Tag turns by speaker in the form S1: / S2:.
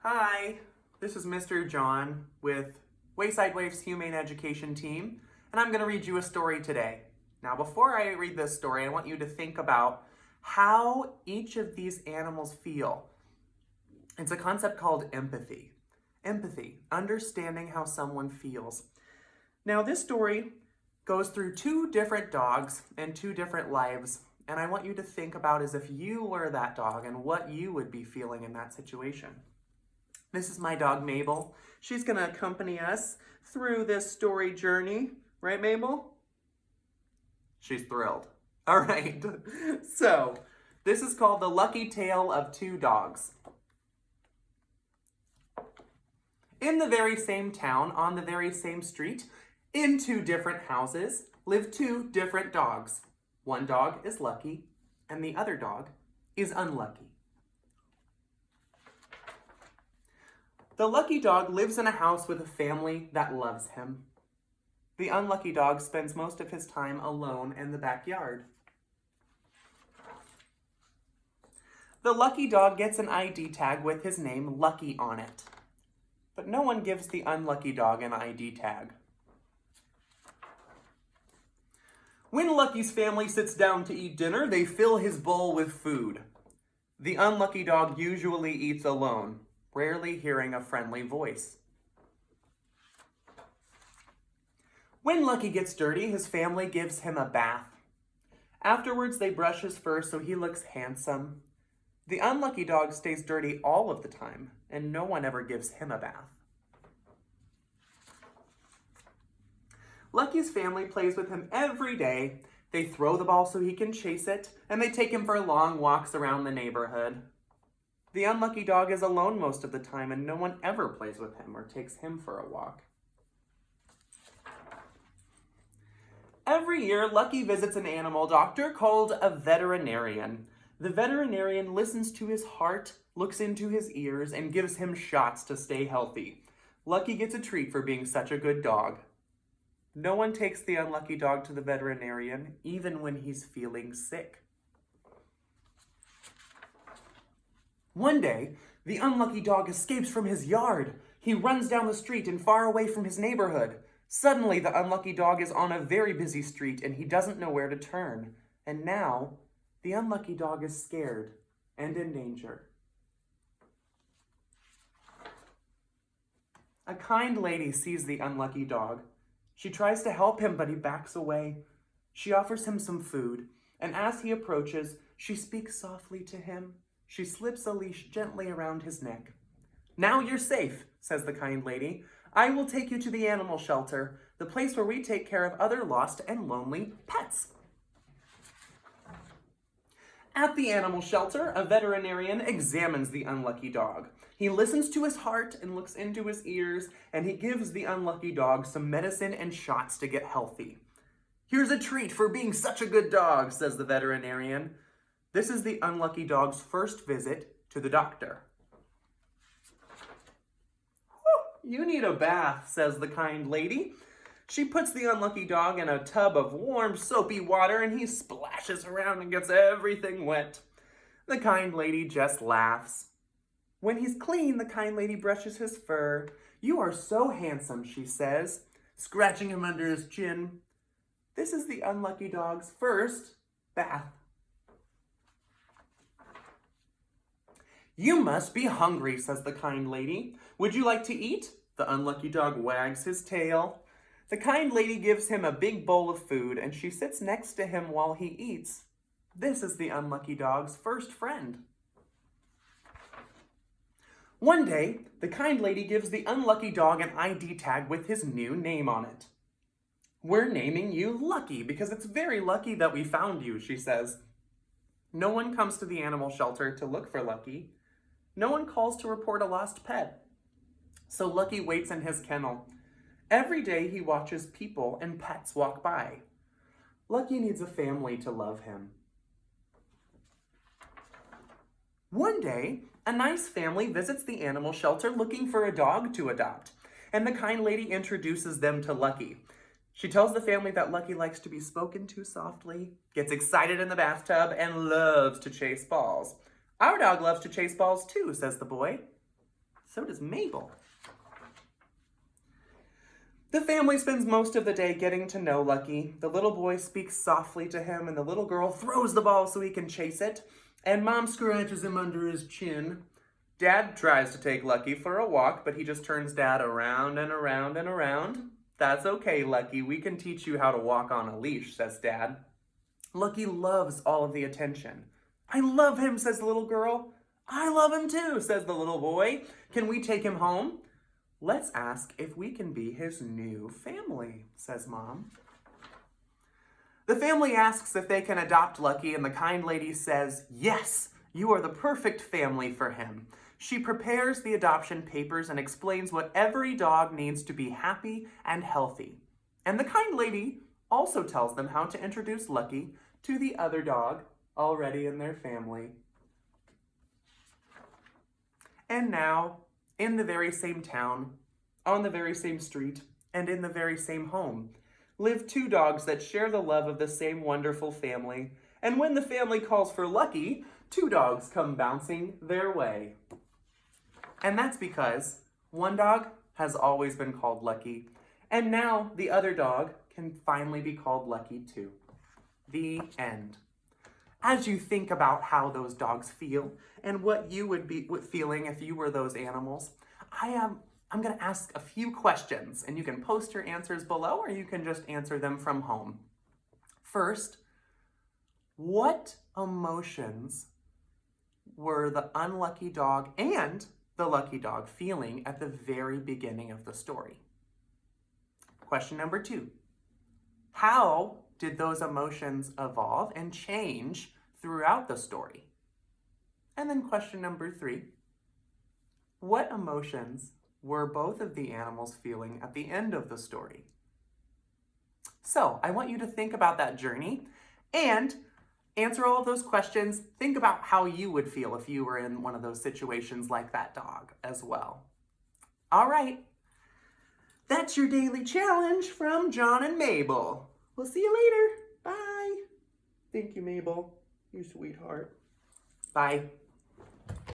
S1: Hi, this is Mr. John with Wayside Waifs Humane Education Team, and I'm going to read you a story today. Now, before I read this story, I want you to think about how each of these animals feel. It's a concept called empathy. Empathy, understanding how someone feels. Now, this story goes through two different dogs and two different lives, and I want you to think about as if you were that dog and what you would be feeling in that situation. This is my dog, Mabel. She's going to accompany us through this story journey. Right, Mabel? She's thrilled. All right. So, this is called The Lucky Tale of Two Dogs. In the very same town, on the very same street, in two different houses, live two different dogs. One dog is lucky, and the other dog is unlucky. The lucky dog lives in a house with a family that loves him. The unlucky dog spends most of his time alone in the backyard. The lucky dog gets an ID tag with his name Lucky on it. But no one gives the unlucky dog an ID tag. When Lucky's family sits down to eat dinner, they fill his bowl with food. The unlucky dog usually eats alone, rarely hearing a friendly voice. When Lucky gets dirty, his family gives him a bath. Afterwards, they brush his fur so he looks handsome. The unlucky dog stays dirty all of the time, and no one ever gives him a bath. Lucky's family plays with him every day. They throw the ball so he can chase it, and they take him for long walks around the neighborhood. The unlucky dog is alone most of the time, and no one ever plays with him or takes him for a walk. Every year, Lucky visits an animal doctor called a veterinarian. The veterinarian listens to his heart, looks into his ears, and gives him shots to stay healthy. Lucky gets a treat for being such a good dog. No one takes the unlucky dog to the veterinarian, even when he's feeling sick. One day, the unlucky dog escapes from his yard. He runs down the street and far away from his neighborhood. Suddenly, the unlucky dog is on a very busy street and he doesn't know where to turn. And now, the unlucky dog is scared and in danger. A kind lady sees the unlucky dog. She tries to help him, but he backs away. She offers him some food, and as he approaches, she speaks softly to him. She slips a leash gently around his neck. "Now you're safe," says the kind lady. "I will take you to the animal shelter, the place where we take care of other lost and lonely pets." At the animal shelter, a veterinarian examines the unlucky dog. He listens to his heart and looks into his ears, and he gives the unlucky dog some medicine and shots to get healthy. "Here's a treat for being such a good dog," says the veterinarian. This is the unlucky dog's first visit to the doctor. "You need a bath," says the kind lady. She puts the unlucky dog in a tub of warm, soapy water, and he splashes around and gets everything wet. The kind lady just laughs. When he's clean, the kind lady brushes his fur. "You are so handsome," she says, scratching him under his chin. This is the unlucky dog's first bath. "You must be hungry," says the kind lady. "Would you like to eat?" The unlucky dog wags his tail. The kind lady gives him a big bowl of food, and she sits next to him while he eats. This is the unlucky dog's first friend. One day, the kind lady gives the unlucky dog an ID tag with his new name on it. "We're naming you Lucky because it's very lucky that we found you," she says. No one comes to the animal shelter to look for Lucky. No one calls to report a lost pet. So Lucky waits in his kennel. Every day he watches people and pets walk by. Lucky needs a family to love him. One day, a nice family visits the animal shelter looking for a dog to adopt, and the kind lady introduces them to Lucky. She tells the family that Lucky likes to be spoken to softly, gets excited in the bathtub, and loves to chase balls. "Our dog loves to chase balls too," says the boy. So does Mabel. The family spends most of the day getting to know Lucky. The little boy speaks softly to him, and the little girl throws the ball so he can chase it, and Mom scratches him under his chin. Dad tries to take Lucky for a walk, but he just turns Dad around and around and around. That's okay, Lucky. We can teach you how to walk on a leash, says Dad. Lucky loves all of the attention. I love him, says the little girl. I love him too, says the little boy. Can we take him home? Let's ask if we can be his new family, says Mom. The family asks if they can adopt Lucky, and the kind lady says, yes, you are the perfect family for him. She prepares the adoption papers and explains what every dog needs to be happy and healthy. And the kind lady also tells them how to introduce Lucky to the other dog already in their family. And now, in the very same town, on the very same street, and in the very same home, live two dogs that share the love of the same wonderful family. And when the family calls for Lucky, two dogs come bouncing their way. And that's because one dog has always been called Lucky, and now the other dog can finally be called Lucky too. The end. As you think about how those dogs feel and what you would be feeling if you were those animals, I'm going to ask a few questions, and you can post your answers below or you can just answer them from home. First, what emotions were the unlucky dog and the lucky dog feeling at the very beginning of the story? Question number 2, how did those emotions evolve and change throughout the story? And then question number 3, what emotions were both of the animals feeling at the end of the story? So I want you to think about that journey and answer all of those questions. Think about how you would feel if you were in one of those situations like that dog as well. All right, that's your daily challenge from John and Mabel. We'll see you later. Bye. Thank you, Mabel. You sweetheart. Bye.